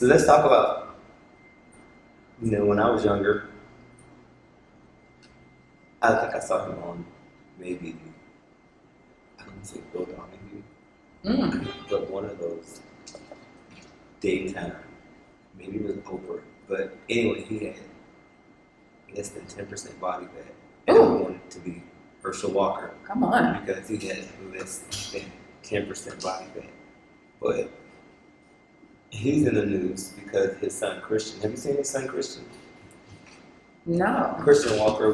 So let's talk about, when I was younger, I think I saw him on maybe, I don't say Bill Donahue, but one of those daytime, maybe it was Oprah. But anyway, he had less than 10% body fat. And I wanted it to be Herschel Walker. Come on. Because he had less than 10% body fat. But he's in the news because his son Christian. Have you seen his son Christian? No. Christian Walker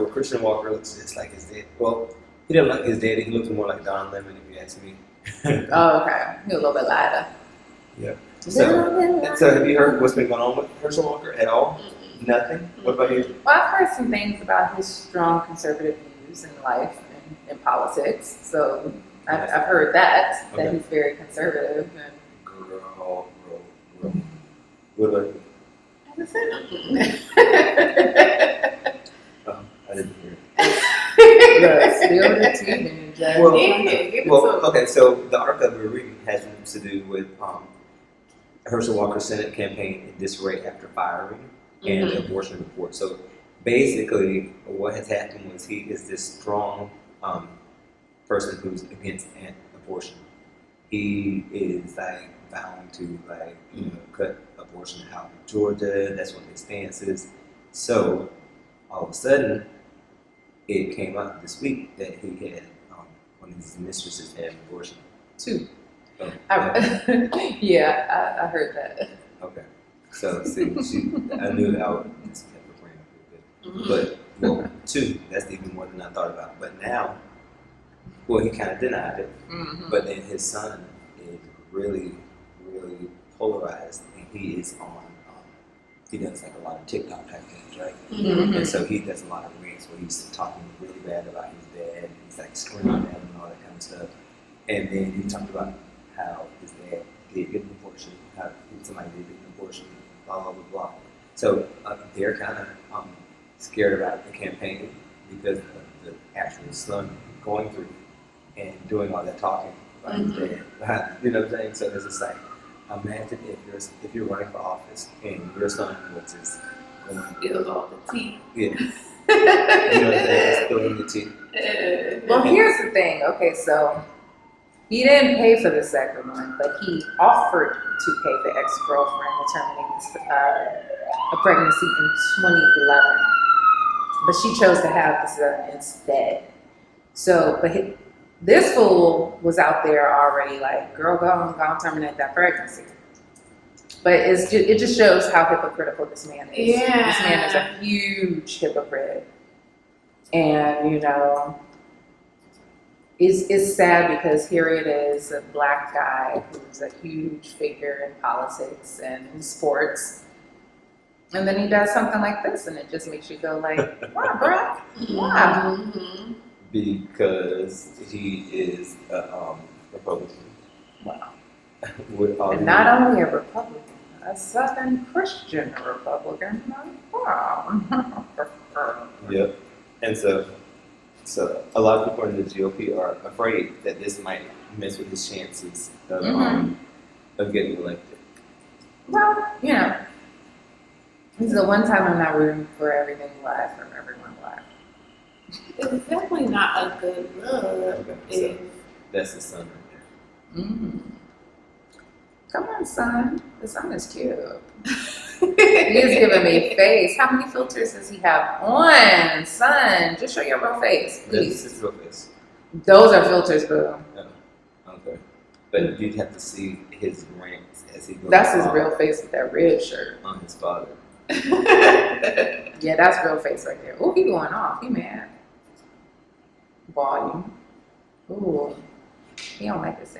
looks just like his dad. Well, he didn't like his daddy. He looked more like Don Lemon, if you ask me. Oh, okay. He's a little bit lighter. Yeah. So have you heard what's been going on with Herschel Walker at all? Mm-hmm. Nothing? What about you? Well, I've heard some things about his strong conservative views in life and in politics. So I've heard that he's very conservative. And Girl. What about you? I haven't said nothing. I didn't hear it. Still the teenager. Okay, so the article we're reading has to do with Herschel Walker's Senate campaign in disarray after firing and the abortion report. So basically, what has happened was he is this strong person who's against abortion. He is bound to cut abortion out in Georgia. That's what his stance is. So all of a sudden, it came out this week that he had one of his mistresses had an abortion. 2. Oh, yeah, I heard that. Okay. So see, I knew I would just kept her brain up a little bit. But 2, that's even more than I thought about. But now, he kind of denied it. Mm-hmm. But then his son is really, really polarized, and he is on. He does a lot of TikTok type things, right? Mm-hmm. And so he does a lot of reels where he's talking really bad about his dad. He's screaming at him and all that kind of stuff. And then he talked about how his dad did get an abortion, how somebody did get an abortion, blah, blah, blah, blah. So they're kind of scared about the campaign because of the actual son going through and doing all that talking about his dad. You know what I'm saying? So there's this imagine if you're running for office and your son was just spills all the tea. Yeah. You know what I'm saying? Spilling the tea. Well, here's the thing. Okay, so he didn't pay for the second one, but he offered to pay the ex-girlfriend to terminate a pregnancy in 2011. But she chose to have the son instead. So, this fool was out there already girl, go on, terminate that pregnancy. But it just shows how hypocritical this man is. Yeah. This man is a huge hypocrite. And, it's sad because here it is, a black guy who's a huge figure in politics and in sports. And then he does something like this, and it just makes you go why, bro? Why? Mm-hmm. Because he is a Republican. Wow. And not only a Republican, a Southern Christian Republican. Wow. Yep. And so a lot of people in the GOP are afraid that this might mess with his chances of getting elected. Well, this is the one time I'm not rooting for everything black or everyone black. It's definitely not a good look. Okay, so that's his son right there. Mm-hmm. Come on, son. The son is cute. He's giving me face. How many filters does he have on? Son, just show your real face, please. This is real face. Those are filters, bro. Oh, okay. But you'd have to see his rants as he goes. That's his real face with that red shirt. On his father. Yeah, that's real face right there. Oh, he going off. He mad. Volume. Ooh. He don't like this.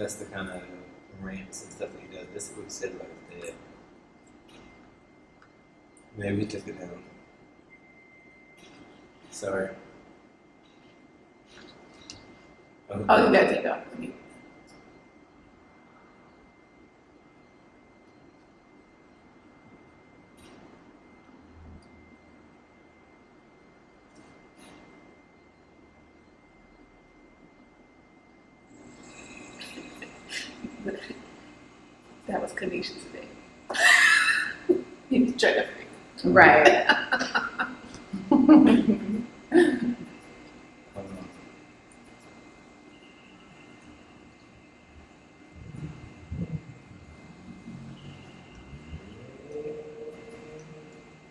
That's the kind of rants and stuff that he does. This is what he said about his dad. Maybe he took it down. Sorry. Oh, you gotta take it off. That was Conisha today. He's trying to fix. Right. Hold on.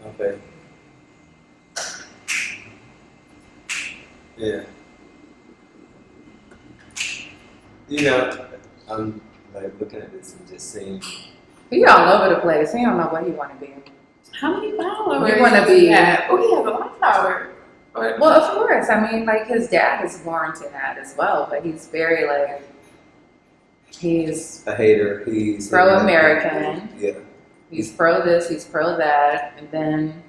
Okay. Yeah. You know, I'm like looking at this and just seeing. He all over the place. He don't know what he want to be. How many followers? He want to be. Yeah. Oh, he has a lot of followers. Well, of course. I mean, like his dad is warranting that as well, but he's very like. He's A hater. He's pro-American. Yeah. He's pro this. He's pro that, and then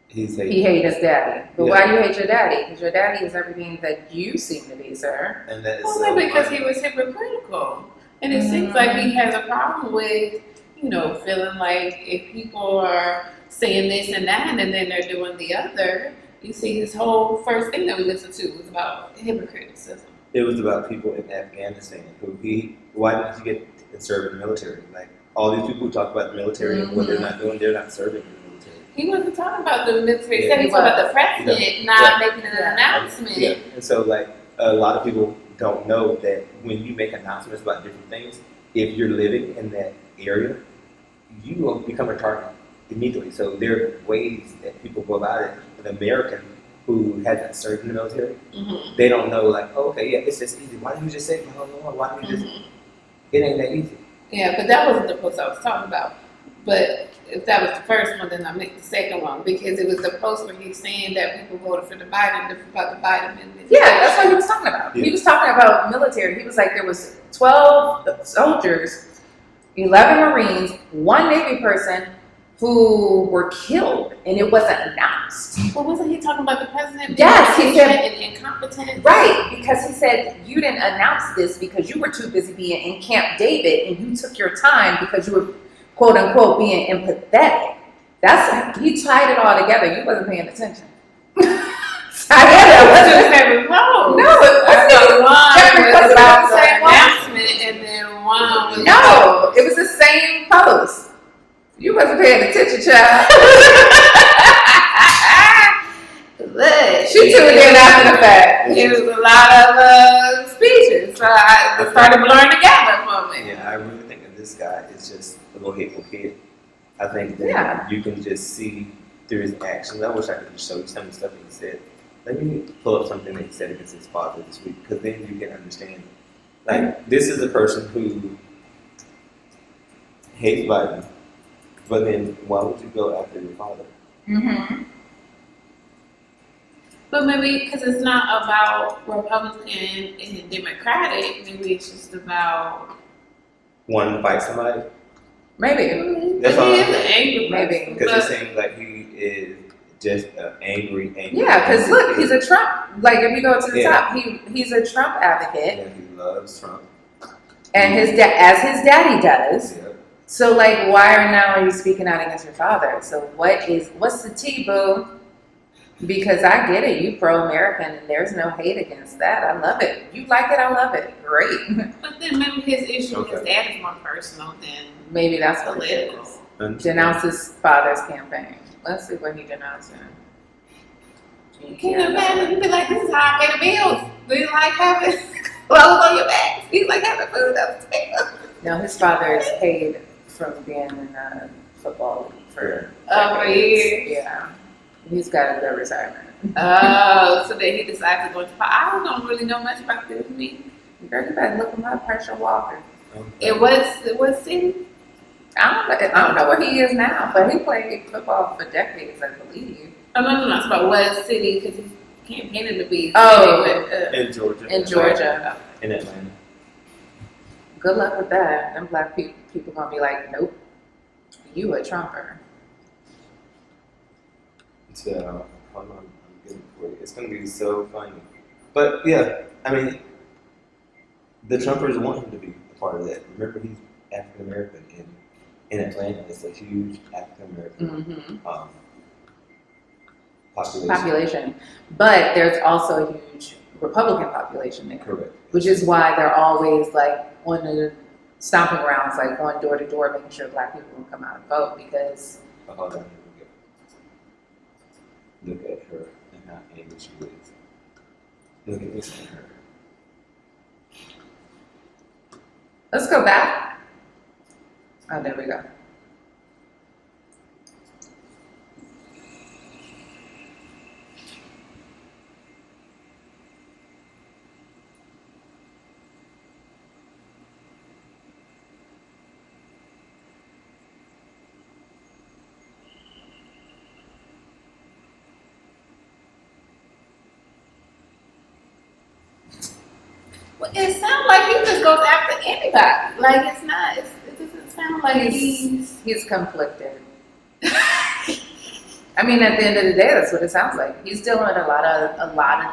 He's he hate his daddy. But Yeah. why do you hate your daddy? Because your daddy is everything that you seem to be, sir. And that is Well, so maybe because funny. he was hypocritical. And it seems like he has a problem with, feeling like if people are saying this and that and then they're doing the other, you see his whole first thing that we listened to was about hypocriticism. It was about people in Afghanistan why did he get and serve in the military? Like all these people who talk about the military and what they're not doing, they're not serving in the military. He wasn't talking about the military. He Yeah, said he he talked about was. the president Yeah. not Yeah. making an announcement. Yeah. And so like a lot of people don't know that when you make announcements about different things, if you're living in that area, you will become a target immediately. So there are ways that people go about it. An American who hasn't served in the military, Mm-hmm. they don't know like, oh, okay, yeah, it's just easy. Why didn't you just say, no, why didn't you just, it ain't that easy. Yeah, but that wasn't the post I was talking about. But if that was the first one, then I make the second one because it was the post where he's saying that people voted for the Biden, about the Biden administration. Yeah, that's what he was talking about. Yeah. He was talking about military. He was like, there was 12 soldiers, 11 Marines, 1 Navy person who were killed, and it wasn't announced. Well, wasn't he talking about the president? Yes, he said- and incompetent. Right, because he said you didn't announce this because you were too busy being in Camp David, and you took your time because you were quote unquote being empathetic. He tied it all together. You wasn't paying attention. I get it. What's Wasn't your favorite post? No, it I thought wasn't. one was about the same one. announcement, and then one was No, it was the same post. You wasn't paying attention, child. Look, She tuned in after the fact. It was a lot of speeches, so I started blurring together for me. Yeah, I really think that this guy is just a little hateful kid. I think that Yeah. you can just see through his actions. I wish I could just show you some of the stuff that he said. Let me pull up something that he said against his father this week, because then you can understand. Like, this is a person who hates Biden, but then why would you go after your father? Mm-hmm. But maybe because it's not about Republican and Democratic, maybe it's just about. One to fight somebody? Maybe. That's all He I'm is an saying. angry Maybe. person, Because but- it seems like he is just an angry. Yeah, because look, he's a Trump. Like if you go to the Yeah. top, he's a Trump advocate, Yeah, he loves Trump. and as his daddy does. Yeah. So like, why are you speaking out against your father? So what's the tea, boo? Because I get it, you pro-American, and there's no hate against that. I love it. You like it, I love it. Great. But then maybe his issue with his Okay. dad is more personal than Maybe that's what it political. is. Understand. Denounce his father's campaign. Let's see what he denounced. Can you imagine? You'd be like, this is how I pay the bills. Do you like having clothes on your back? Do you like having food on the table? No, his father is paid from being in football for For years. Yeah. He's got a good retirement. Oh, so then he decided to go into I don't really know much about this meeting. Girl, you better look him up, Herschel Walker. It was city. I don't know where he is now, but he played football for decades, I believe. Oh, no, it's about what city because he's campaigning to be. Oh. City, but, In Georgia. In Georgia. In Atlanta. Good luck with that. Them black people gonna be like, nope, you a Trumper. So, hold on, I'm getting it for you. It's gonna be so funny. But yeah, I mean, the Trumpers want him to be a part of that. Remember, he's African American, and in Atlanta, it's a huge African American population. But there's also a huge Republican population there. Correct. Which is why they're always like on the stomping grounds, like going door to door, making sure black people will come out and vote because. Oh, hold on. Look at her and how angry she is. Look at this and her. Let's go back. Oh, there we go. Well, it sounds like he just goes after anybody. Like it doesn't sound like He's conflicted. I mean, at the end of the day, that's what it sounds like. He's dealing with a lot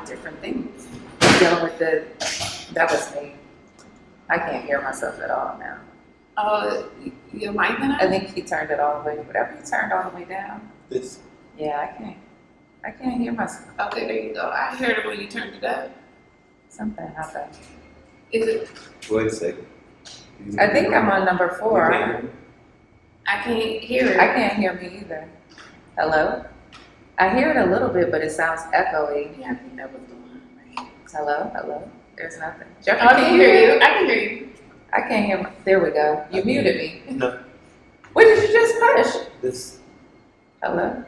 of different things. He's dealing with that was me. I can't hear myself at all now. Oh, your mic went I out? think he turned it all the way, whatever he turned all the way down. This. Yeah, I can't hear myself. Okay, there you go. I heard it when you turned it up. Something happened. Is it? Wait a second. I think I'm on number 4. You can't hear me? I can't hear it. I can't hear me either. Hello? I hear it a little bit, but it sounds echoey. Yeah, I think that was the one. Right? Hello? There's nothing. Jeffrey, I can hear you. I can hear you. I can't hear there we go. You I can muted hear me. No. What did you just push? This. Hello?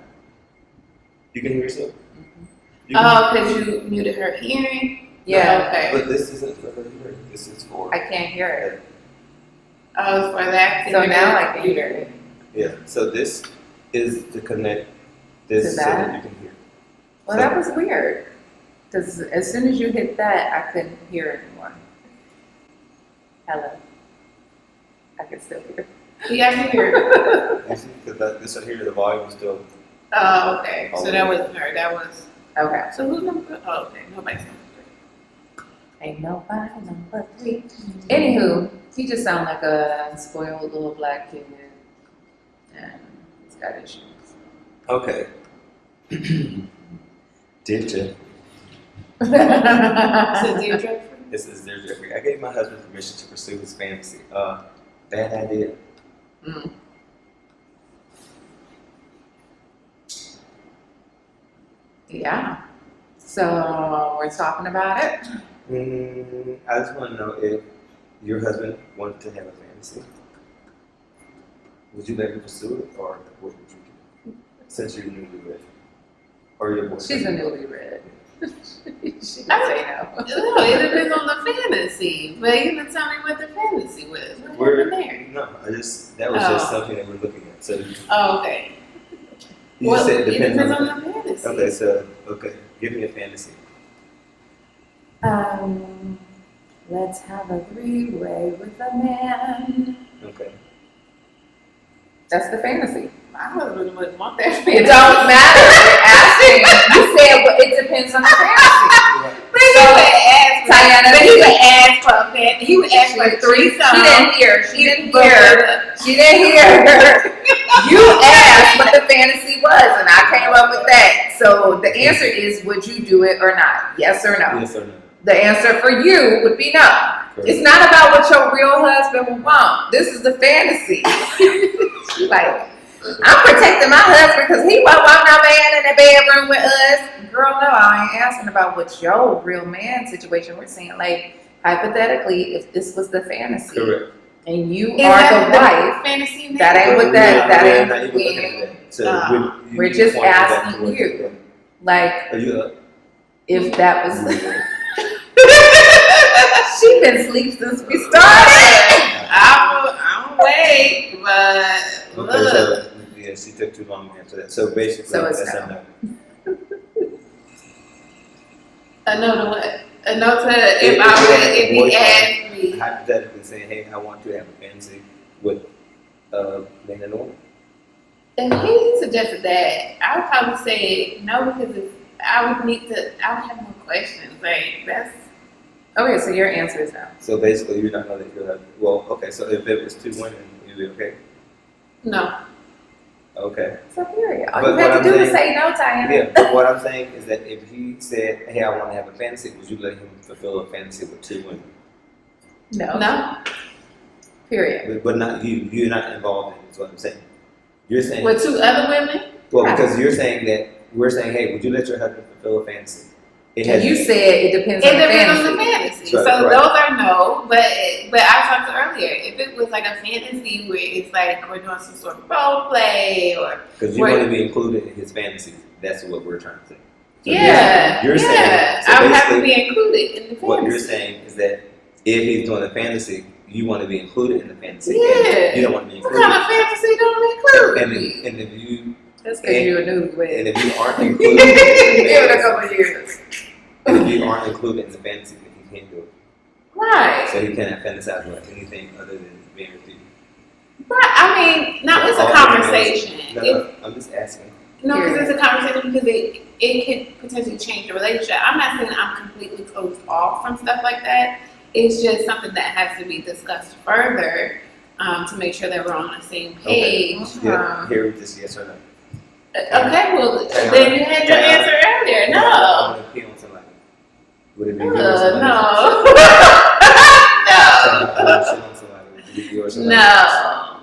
You can hear yourself? Mm-hmm. You can Oh, because you muted her hearing? Yeah. Okay. But this isn't for her hearing. This is for. I can't hear it. Oh, for that. So now I can hear it. Yeah. So this is to connect this To so that? that you can hear. Well, that was weird. Because as soon as you hit that, I couldn't hear anymore. Hello? I can still hear. Yeah, I can hear it. You see, because this right here, the volume is still. Oh, okay. So that wasn't her. That was. Okay. So who's number? Oh, okay. Nobody's number 3. Ain't nobody number 3. Anywho, he just sounds like a spoiled little black kid. And he's got issues. Okay. Dear Jeff, So dear Jeffrey? this is Dear Jeffrey. I gave my husband permission to pursue his fantasy. Bad idea. Mm. Yeah. So we're talking about it. I just want to know if your husband wanted to have a fantasy. Would you let him pursue it, or what would you do? Since you're newlywed, or your boyfriend? She's a newlywed. She didn't say no. No, it depends on the fantasy. But you didn't tell me what the fantasy was. What happened there? No, that was just something that we're looking at. So Oh, okay. you Well, said it depends on on. the fantasy. Okay, give me a fantasy. Let's have a 3-way with a man. Okay. That's the fantasy. My husband wouldn't want that fantasy. It don't matter. You're asking. You said well, it depends on the fantasy. But he would ask for Tyanna, but he would ask for a fantasy. He would ask for a threesome. She didn't hear. You asked what the fantasy was, and I came up with that. So the answer is, would you do it or not? Yes or no? Yes or no? The answer for you would be no. Correct. It's not about what your real husband would want. This is the fantasy. She's like, I'm protecting my husband because he won't want no man in the bedroom with us. Girl, no, I ain't asking about what your real man situation. We're saying, like, hypothetically, if this was the fantasy, Correct. and you Is are that the wife, fantasy? that ain't what that We're ain't. not even looking at that. So We're just pointing back asking towards- you, like, Are you up? if that was. She been asleep since we started. I'm awake, but Okay, look. so yeah, she took too long to answer that. So basically, So it's that's no. a no. A no to what? A no to if he asked me. Hypothetically and saying, "Hey, I want to have a fantasy with men and women." If he suggested that, I would probably say no because I would have more questions. Like, that's. Okay, so your answer is no. So basically, you're not gonna you're like, well, okay. So if it was 2 women, you'd be okay. No. Okay. So period. All But you have what to I'm do is saying- say no, Tyanna. Yeah, but what I'm saying is that if he said, "Hey, I want to have a fantasy," would you let him fulfill a fantasy with 2 women? No. No. Period. But not you. You're not involved in it. Is what I'm saying. You're saying With 2 other women? well because you're saying that we're saying, "Hey, would you let your husband fulfill a fantasy?" It And you said it depends on It the depends on the fantasy. fantasy. Right, So right. those are no, but I talked to earlier. If it was like a fantasy where it's like we're doing some sort of role play or because you want to be included in his fantasies. That's what we're trying to say. So you're saying so I would have to basically, be included in the fantasy. what you're saying is that if he's doing a fantasy, you want to be included in the fantasy. Yeah. And you don't want to be What included. kind of fantasy don't include me? And if you That's because you're a and newlywed. if you aren't included, in the Give it a fantasy, couple of years. and if you aren't included in the fantasy, then he can't do it. Right. So he cannot fantasize about anything other than being with you. Right. I mean, no, it's a All conversation. No, I'm just asking. No, because it's a conversation because it could potentially change the relationship. I'm not saying I'm completely closed off from stuff like that. It's just something that has to be discussed further to make sure that we're on the same page. Yeah, here with this yes or no. Okay, well, then you had your answer earlier. I No. want to pee on somebody. Would it be you or somebody? No. I want to sit on somebody. Would it be you or somebody? No.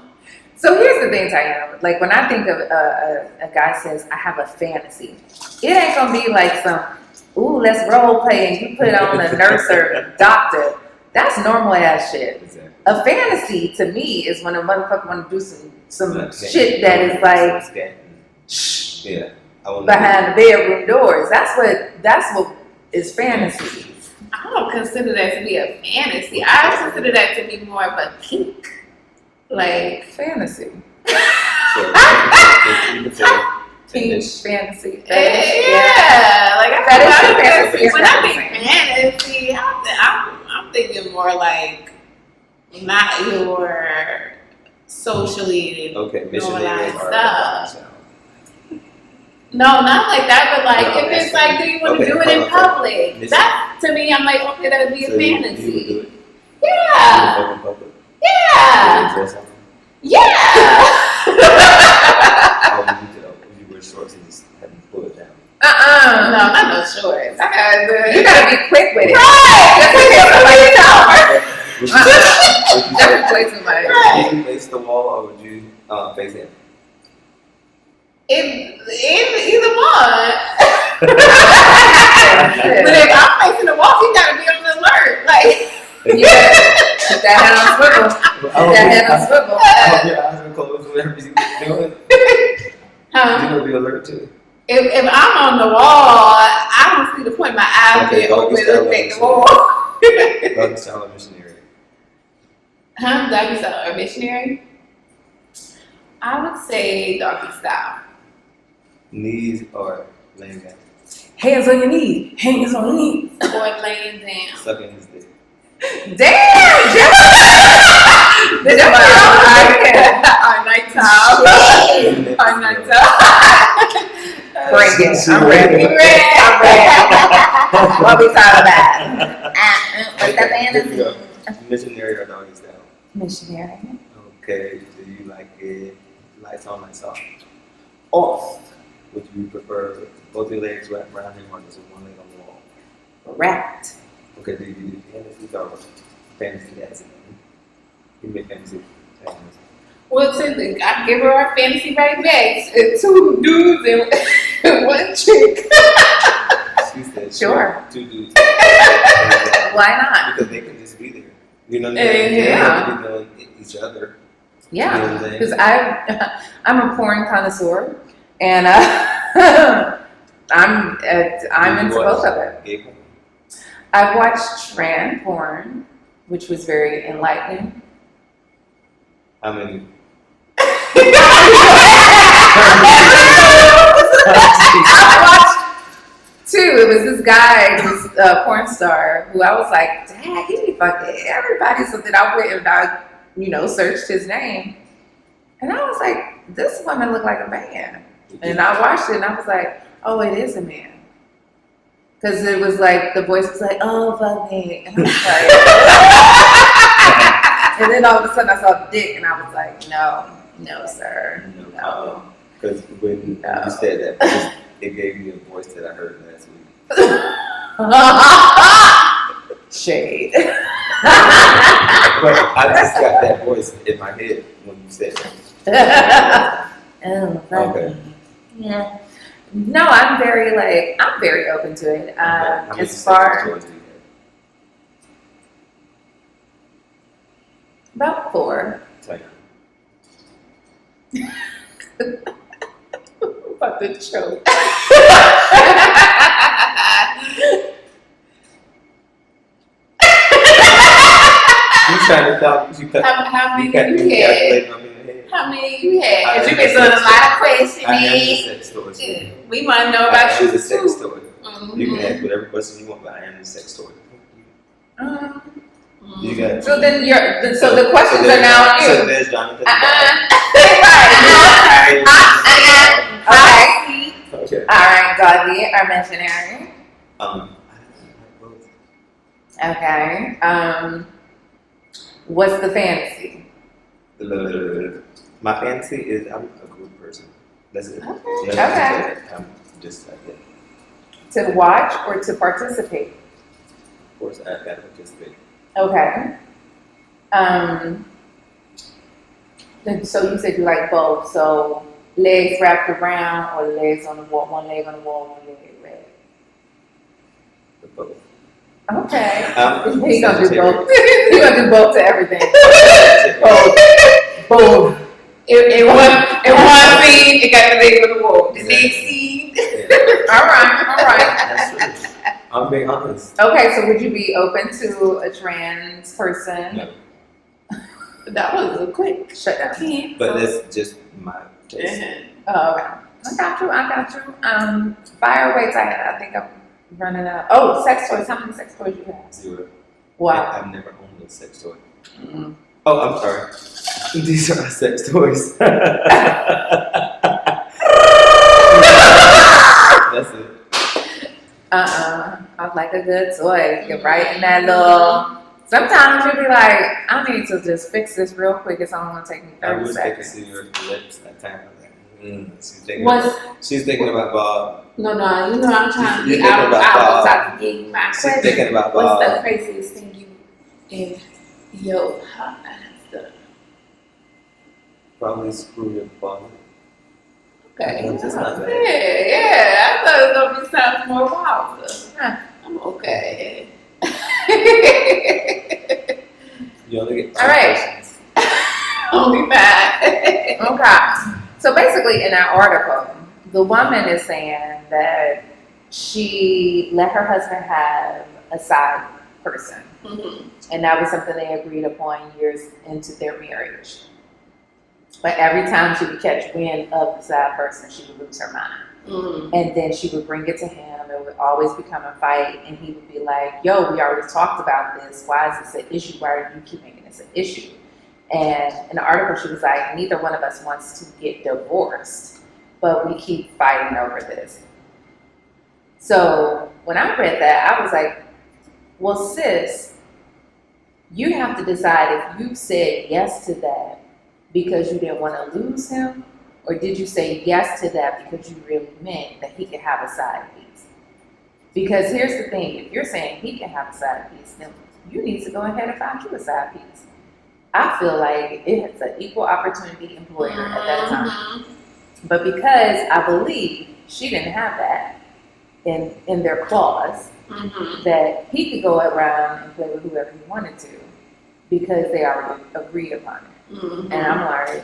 So here's the thing, Tyanna. Like when I think of a guy says, I have a fantasy, it ain't gonna be like some, ooh, let's role play and you put on a nurse or a doctor. That's normal ass shit. Exactly. A fantasy to me is when a motherfucker want to do some Okay. shit that is like Shh. Yeah. I want behind the bedroom doors. That's what is fantasy. I don't consider that to be a fantasy. I consider that to be more of a kink. Like, Fantasy. So, you can say Teen finish. fantasy. yeah, like I That is feel fantasy. when I think fantasy, I'm thinking more like not your socially Okay, missionary normalized or stuff. No, not like that, but like No, if it's that's like, do you want to okay, do it in okay. public? Listen. That to me, I'm like, okay, that would be a So you would fantasy. do it. Yeah, You would fuck in public. yeah, You would dress on them. yeah. Or would you wear shorts and just have them pull it down? No, not no shorts. I gotta You gotta be quick with it. Right. Would That's way too much. would you face the wall or would you face him? Either one. But if I'm facing the wall, you gotta be on the alert. Like, Yeah. Keep that head on swivel. Keep that head on swivel. I hope your eyes are closed whenever you doing it. huh? You're gonna be alert too. If I'm on the wall, I don't see the point. My eyes Okay, being open doggy style looking at the missionary. wall. Doggy style or missionary. Huh? Doggy style or missionary? I would say doggy style. Knees or laying down. Hands on your knees. Hands on your knees. Or laying down. Sucking his dick. Damn, Jeff! This is Our nighttime. Our nighttime. Bring it. I'm ready. I'm ready. What we talking about? What's that fantasy? Missionary or doggy style? Missionary. Okay. Do you like it lights on, lights off? Off. Would you prefer both your legs wrapped around him or just one leg on the wall? Wrapped. Okay, do you do fantasy or fantasy as in you make fantasy? Well, since I give her our fantasy right back. 2 dudes and 1 chick. She said, Sure. 2 dudes. Why not? Because they can just be there. You know what I mean? They Yeah. don't have to be doing each other. You know what I'm Yeah, saying? because I'm a porn connoisseur, and I'm Do you into watch both of it. gay porn? I've watched trans porn, which was very enlightening. How many? I watched 2. It was this guy who was porn star who I was like, dang, he be fucking everybody. So then I went and I, searched his name. And I was like, this woman looked like a man. And I watched it and I was like, oh, it is a man. Because it was like, the voice was like, oh, fuck me. And I was like, and then all of a sudden I saw the dick and I was like, no, sir. No. Because when you said that voice, it gave me a voice that I heard last week. Shade. But I just got that voice in my head when you said that. Oh, Okay. Yeah. No, I'm very open to it. How many As far sex toys do you about 4. have? About to choke. You trying to tell me How many you had? How many you had? Because you've been doing a lot of I questioning. am the sex toy. We want to know I about am you the sex too. toy. You can ask whatever question you want, but I am the sex toy. You got. So then so the questions are now on So you. there's Jonathan. Okay. All right, Godly, our missionary. Okay. What's the fantasy? My fantasy is I'm a good person. That's it. Okay. I'm just like that. To watch or to participate? Of course, I've got to participate. Okay. And so you said you like both. So legs wrapped around or legs on the wall, one leg on the wall, one leg red. The both. Okay. I'm He gonna do Sagittarius. both. He gonna do both to everything. Both. In one scene, it got the leg on the wall. The next scene. All right. That's true. I'm being honest. Okay, so would you be open to a trans person? No. That was a quick Shut down. But that's just my taste. Oh, okay. I got you. Fire away, Tyanna. I think I'm running out. Oh, sex toys. How many sex toys you have? 0. Wow. I've never owned a sex toy. Oh, I'm sorry. These are our sex toys. That's it. I like a good toy. Get right in that little. Sometimes you'll be like, I need to just fix this real quick. It's only gonna take me I 30 wish they could seconds. see your lips that time. She's Was thinking about Bob. no, you know I'm trying to You're get thinking out. about I was Bob. about to give you my She's question. thinking about What's Bob. the craziest thing you in your hot stuff? Probably screw your Bob. Okay. That's not bad. Yeah. I thought it was gonna be something more wilder. Huh. I'm okay. You only get 5 All right. questions. Only mad. Okay. So basically, in that article, the woman is saying that she let her husband have a side person, and that was something they agreed upon years into their marriage. But every time she would catch wind of the side person, she would lose her mind. And then she would bring it to him. It would always become a fight. And he would be like, yo, we already talked about this. Why is this an issue? Why do you keep making this an issue? And in the article, she was like, neither one of us wants to get divorced, but we keep fighting over this. So when I read that, I was like, well, sis, you have to decide if you said yes to that because you didn't want to lose him, or did you say yes to that because you really meant that he could have a side piece? Because here's the thing, if you're saying he can have a side piece, then you need to go ahead and find you a side piece. I feel like it's an equal opportunity employer at that time. But because I believe she didn't have that in their clause, that he could go around and play with whoever he wanted to because they already agreed upon it. And I'm like,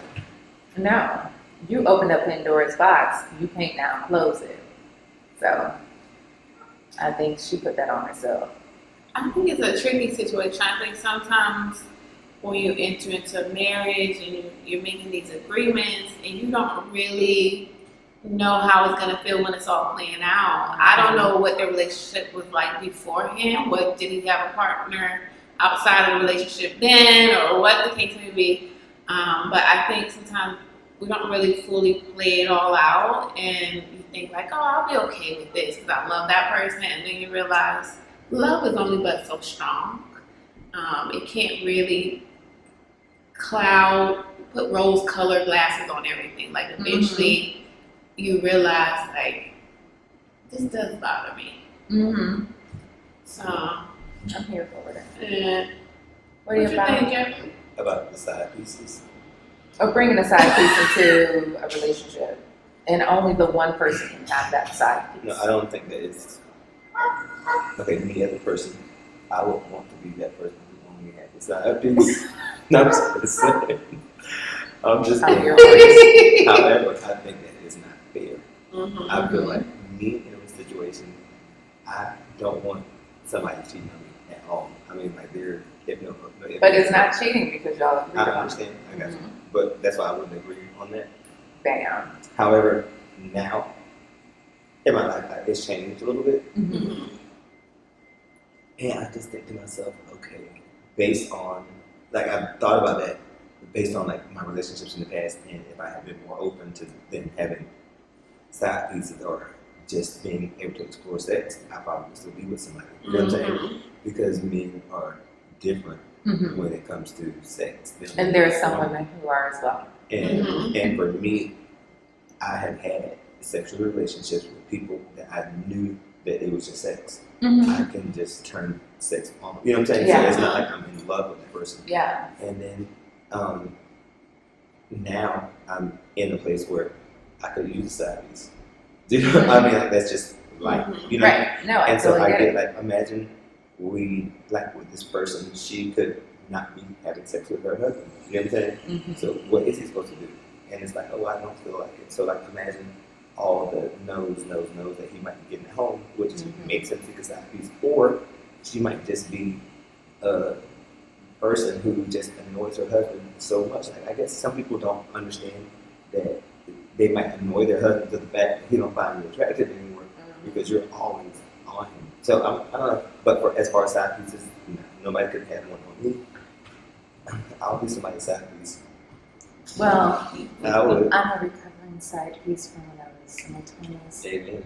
no, you opened up Pandora's box, you can't now close it. So I think she put that on herself. I think it's a tricky situation. I think sometimes when you enter into a marriage and you're making these agreements and you don't really know how it's gonna feel when it's all playing out. I don't know what the relationship was like beforehand. What did he have a partner outside of the relationship then, or what the case may be? But I think sometimes we don't really fully play it all out, and you think like, oh, I'll be okay with this because I love that person, and then you realize love is only but so strong. It can't really put rose-colored glasses on everything. Like eventually, you realize like this does bother me. So I'm here for it. Yeah. What do you think, Jeffrey? About the side pieces. Or bringing a side piece into a relationship, and only the one person can have that side piece. No, I don't think that it's okay. Me as a person, I would want to be that person who only had the side piece. No, I'm just saying. I'm just saying. However, I think that is not fair. I feel like me in a situation, I don't want somebody cheating on me at all. I mean, like But it's not cheating because y'all agree I on it. understand. I got you. But that's why I wouldn't agree on that. Bam. However, now in my life, it's changed a little bit. And I just think to myself, okay, based on, like, I've thought about that based on, like, my relationships in the past, and if I had been more open to then having side pieces or just being able to explore sex, I probably would still be with somebody. You know what I'm saying? Because men are different when it comes to sex. And there are some women who are as well. And for me, I have had sexual relationships with people that I knew that it was just sex. I can just turn sex on. You know what I'm saying? Yeah. So it's not like I'm in love with the person. Yeah. And then now I'm in a place where I could use a side piece. Do you know what I mean? Like, that's just like, you know. Right. No, I And so totally I get get it. like, imagine like with this person, she could not be having sex with her husband. You know what I'm saying? So what is he supposed to do? And it's like, oh, I don't feel like it. So like, imagine all the no's that he might be getting at home, which makes him take a side piece. Or she might just be a person who just annoys her husband so much. Like, I guess some people don't understand that they might annoy their husband to the fact that he don't find you attractive anymore because you're always on him. So I don't know. But as far as side pieces, nobody could have one on me. I'll be somebody's side piece. Well, I would. I'm a recovering side piece from when I was simultaneous. Amen.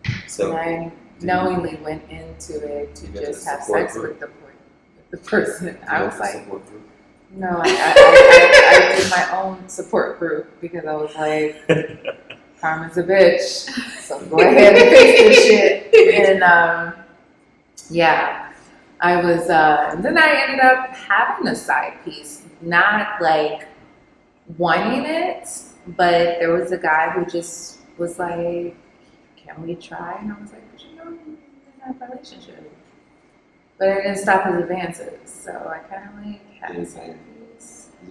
And So I knowingly went into it to You got just the have support sex group? with the person. I was like, support group. no, I did my own support group because I was like, Carmen's a bitch, so go ahead and fix this shit. And yeah, I was, and then I ended up having a side piece, not like wanting it, but there was a guy who just was like, can we try? And I was like, but you know, we didn't have a relationship. But it didn't stop his advances, so I kind of like had a side piece.